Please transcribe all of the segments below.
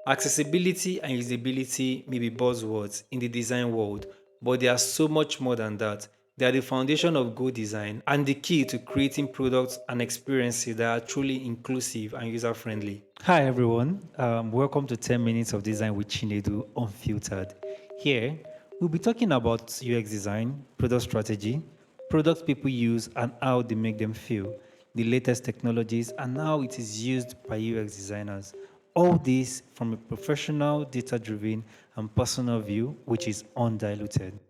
Accessibility and usability may be buzzwords in the design world, but they are so much more than that. They are the foundation of good design and the key to creating products and experiences that are truly inclusive and user friendly. Hi everyone, welcome to 10 Minutes of Design with Chinedu Unfiltered. Here, we'll be talking about UX design, product strategy, products people use and how they make them feel, the latest technologies, and how it is used by UX designers. All this from a professional, data driven, and personal view, which is undiluted.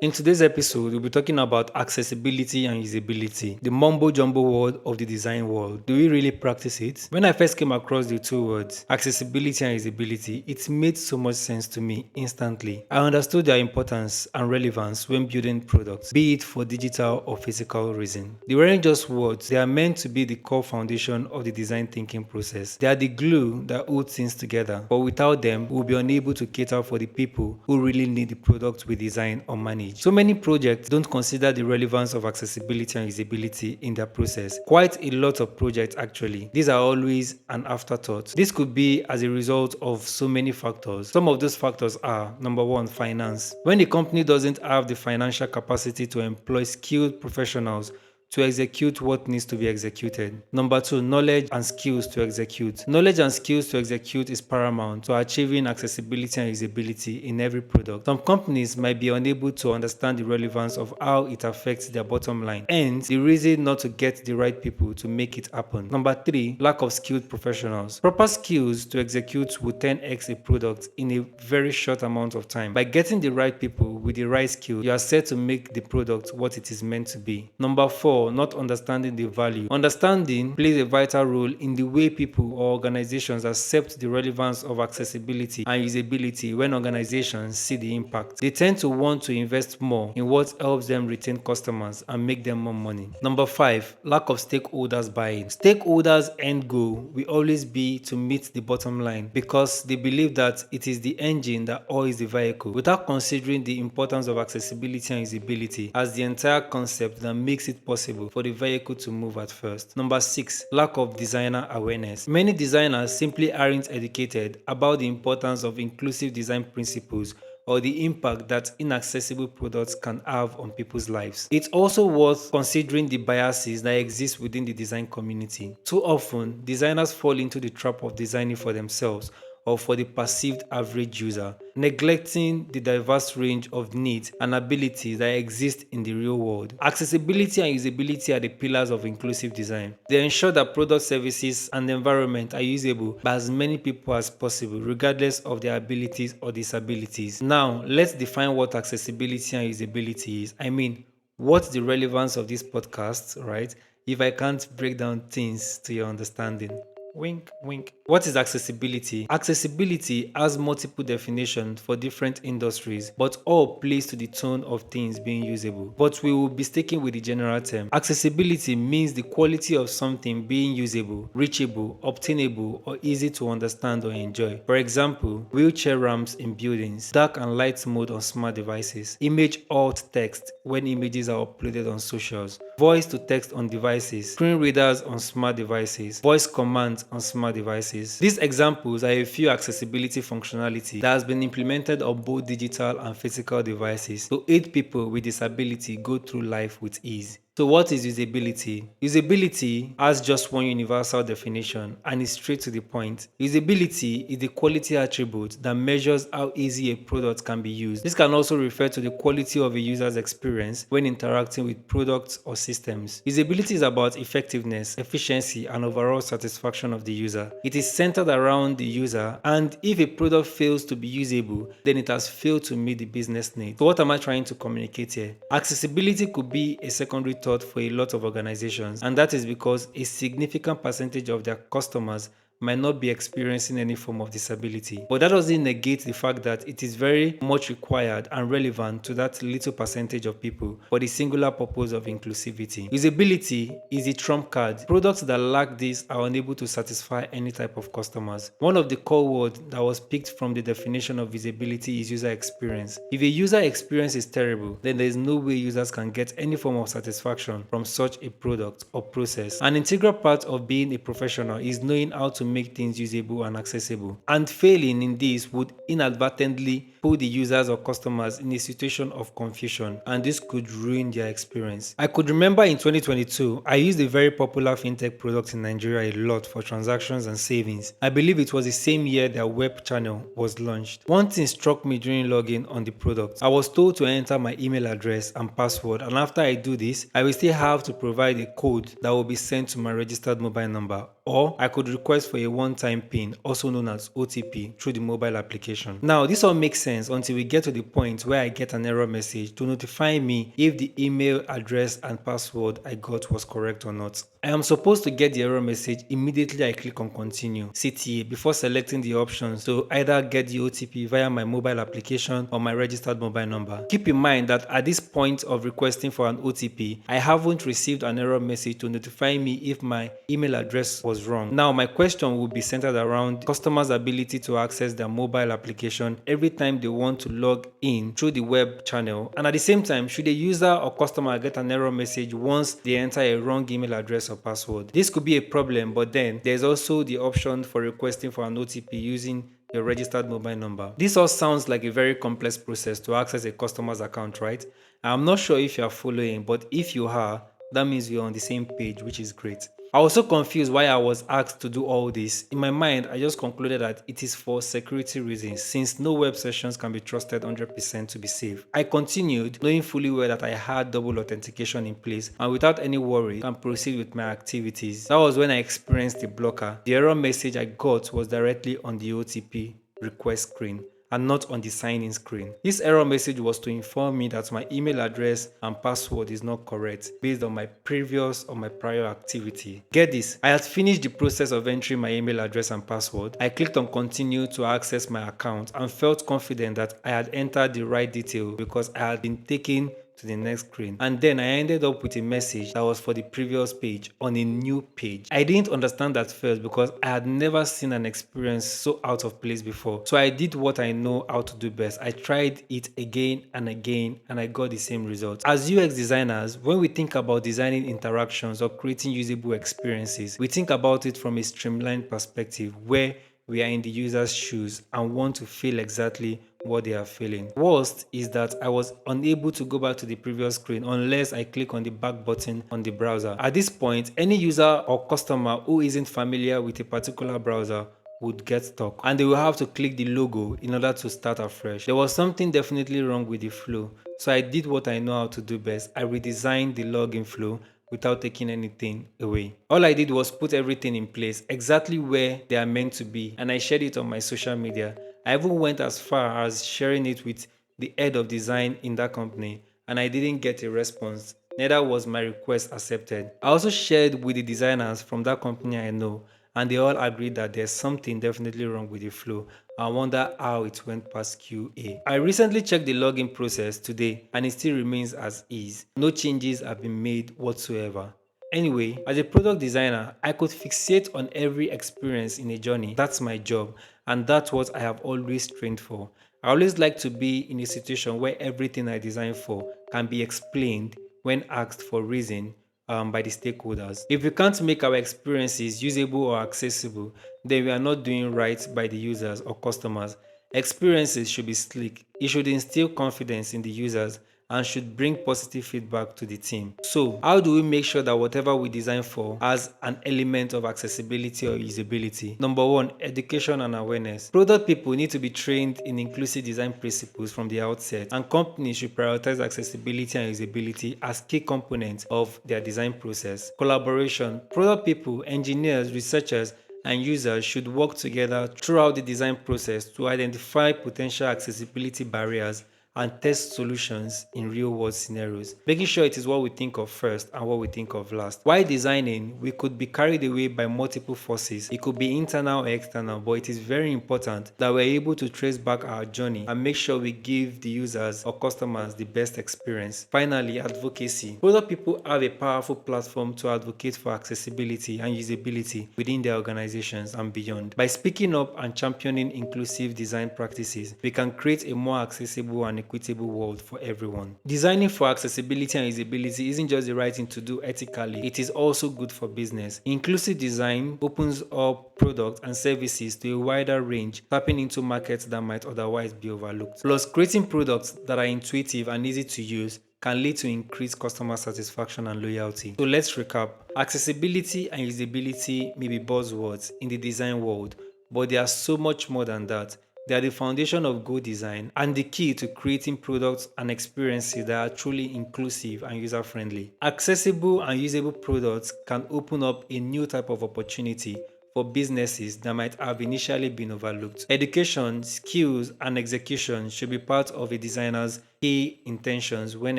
In today's episode, we'll be talking about accessibility and usability, the mumbo jumbo word of the design world. Do we really practice it? When I first came across the two words, accessibility and usability, it made so much sense to me instantly. I understood their importance and relevance when building products, be it for digital or physical reason. They weren't just words, they are meant to be the core foundation of the design thinking process. They are the glue that holds things together, but without them, we'll be unable to cater for the people who really need the product we design or manage. So many projects don't consider the relevance of accessibility and usability in their process. Quite a lot of projects actually. These are always an afterthought. This could be as a result of so many factors. Some of those factors are number one, finance. When a company doesn't have the financial capacity to employ skilled professionals to execute what needs to be executed. Number two, knowledge and skills to execute. Knowledge and skills to execute is paramount to achieving accessibility and usability in every product. Some companies might be unable to understand the relevance of how it affects their bottom line, and the reason not to get the right people to make it happen. Number three, lack of skilled professionals. Proper skills to execute will 10x a product in a very short amount of time. By getting the right people with the right skill, you are set to make the product what it is meant to be. Number four, not understanding the value. Understanding plays a vital role in the way people or organizations accept the relevance of accessibility and usability when organizations see the impact. They tend to want to invest more in what helps them retain customers and make them more money. Number five, lack of stakeholders buy-in. Stakeholders' end goal will always be to meet the bottom line because they believe that it is the engine that oils the vehicle, without considering the importance of accessibility and usability as the entire concept that makes it possible for the vehicle to move at first. Number six, lack of designer awareness. Many designers simply aren't educated about the importance of inclusive design principles or the impact that inaccessible products can have on people's lives. It's also worth considering the biases that exist within the design community. Too often, designers fall into the trap of designing for themselves or for the perceived average user, neglecting the diverse range of needs and abilities that exist in the real world. Accessibility and usability are the pillars of inclusive design. They ensure that product, services, and the environment are usable by as many people as possible, regardless of their abilities or disabilities. Now, let's define what accessibility and usability is. I mean, what's the relevance of this podcast, right? If I can't break down things to your understanding. Wink, wink. What is accessibility? Accessibility has multiple definitions for different industries, but all plays to the tone of things being usable. But we will be sticking with the general term. Accessibility means the quality of something being usable, reachable, obtainable, or easy to understand or enjoy. For example, wheelchair ramps in buildings, dark and light mode on smart devices, image alt text when images are uploaded on socials, voice to text on devices, screen readers on smart devices, voice commands on smart devices. These examples are a few accessibility functionality that has been implemented on both digital and physical devices to aid people with disability go through life with ease. So what is usability? Usability has just one universal definition and is straight to the point. Usability is the quality attribute that measures how easy a product can be used. This can also refer to the quality of a user's experience when interacting with products or systems. Usability is about effectiveness, efficiency, and overall satisfaction of the user. It is centered around the user, and if a product fails to be usable, then it has failed to meet the business need. So what am I trying to communicate here? Accessibility could be a secondary thought for a lot of organizations, and that is because a significant percentage of their customers might not be experiencing any form of disability. But that doesn't negate the fact that it is very much required and relevant to that little percentage of people for the singular purpose of inclusivity. Usability is a trump card. Products that lack this are unable to satisfy any type of customers. One of the core words that was picked from the definition of usability is user experience. If a user experience is terrible, then there is no way users can get any form of satisfaction from such a product or process. An integral part of being a professional is knowing how to make things usable and accessible. And failing in this would inadvertently put the users or customers in a situation of confusion, and this could ruin their experience. I could remember in 2022, I used a very popular fintech product in Nigeria a lot for transactions and savings. I believe it was the same year their web channel was launched. One thing struck me during login on the product. I was told to enter my email address and password, and after I do this, I will still have to provide a code that will be sent to my registered mobile number, or I could request for a one-time PIN, also known as OTP, through the mobile application. Now, this all makes sense until we get to the point where I get an error message to notify me if the email address and password I got was correct or not. I am supposed to get the error message immediately I click on continue CTA before selecting the options to either get the OTP via my mobile application or my registered mobile number. Keep in mind that at this point of requesting for an OTP, I haven't received an error message to notify me if my email address was wrong. Now, my question will be centered around customers' ability to access their mobile application every time they want to log in through the web channel, and at the same time, should a user or customer get an error message once they enter a wrong email address or password. This could be a problem, but then there's also the option for requesting for an OTP using your registered mobile number. This all sounds like a very complex process to access a customer's account, right? I'm not sure if you are following, but if you are, that means you're on the same page, which is great. I was so confused why I was asked to do all this. In my mind, I just concluded that it is for security reasons, since no web sessions can be trusted 100% to be safe. I continued, knowing fully well that I had double authentication in place, and without any worry, can proceed with my activities. That was when I experienced the blocker. The error message I got was directly on the OTP request screen and not on the sign-in screen. This error message was to inform me that my email address and password is not correct based on my previous or my prior activity. Get this, I had finished the process of entering my email address and password. I clicked on continue to access my account and felt confident that I had entered the right detail because I had been taken to the next screen, and then I ended up with a message that was for the previous page on a new page. I didn't understand at first because I had never seen an experience so out of place before, so I did what I know how to do best. I tried it again and again, and I got the same result. As UX designers, when we think about designing interactions or creating usable experiences, we think about it from a streamlined perspective where we are in the user's shoes and want to feel exactly what they are feeling. Worst is that I was unable to go back to the previous screen unless I click on the back button on the browser. At this point, any user or customer who isn't familiar with a particular browser would get stuck and they will have to click the logo in order to start afresh. There was something definitely wrong with the flow, so I did what I know how to do best. I redesigned the login flow without taking anything away. All I did was put everything in place exactly where they are meant to be, and I shared it on my social media. I even went as far as sharing it with the head of design in that company, and I didn't get a response. Neither was my request accepted. I also shared with the designers from that company I know, and they all agreed that there's something definitely wrong with the flow. I wonder how it went past QA. I recently checked the login process today and it still remains as is. No changes have been made whatsoever. Anyway, as a product designer, I could fixate on every experience in a journey. That's my job, and that's what I have always trained for. I always like to be in a situation where everything I design for can be explained when asked for reason by the stakeholders. If we can't make our experiences usable or accessible, then we are not doing right by the users or customers. Experiences should be slick. It should instill confidence in the users and should bring positive feedback to the team. So, how do we make sure that whatever we design for has an element of accessibility or usability? Number one, education and awareness. Product people need to be trained in inclusive design principles from the outset, and companies should prioritize accessibility and usability as key components of their design process. Collaboration. Product people, engineers, researchers, and users should work together throughout the design process to identify potential accessibility barriers and test solutions in real-world scenarios, making sure it is what we think of first and what we think of last. While designing, we could be carried away by multiple forces. It could be internal or external, but it is very important that we're able to trace back our journey and make sure we give the users or customers the best experience. Finally, advocacy. Product people have a powerful platform to advocate for accessibility and usability within their organizations and beyond. By speaking up and championing inclusive design practices, we can create a more accessible and equitable world for everyone. Designing for accessibility and usability isn't just the right thing to do ethically, it is also good for business. Inclusive design opens up products and services to a wider range, tapping into markets that might otherwise be overlooked. Plus, creating products that are intuitive and easy to use can lead to increased customer satisfaction and loyalty. So let's recap. Accessibility and usability may be buzzwords in the design world, but they are so much more than that. They are the foundation of good design and the key to creating products and experiences that are truly inclusive and user friendly. Accessible and usable products can open up a new type of opportunity for businesses that might have initially been overlooked. Education, skills, and execution should be part of a designer's key intentions when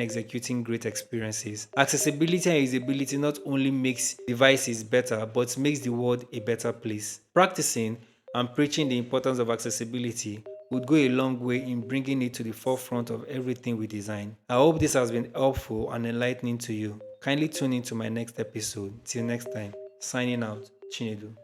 executing great experiences. Accessibility and usability not only makes devices better, but makes the world a better place. Practicing and preaching the importance of accessibility would go a long way in bringing it to the forefront of everything we design. I hope this has been helpful and enlightening to you. Kindly tune in to my next episode. Till next time, signing out, Chinedu.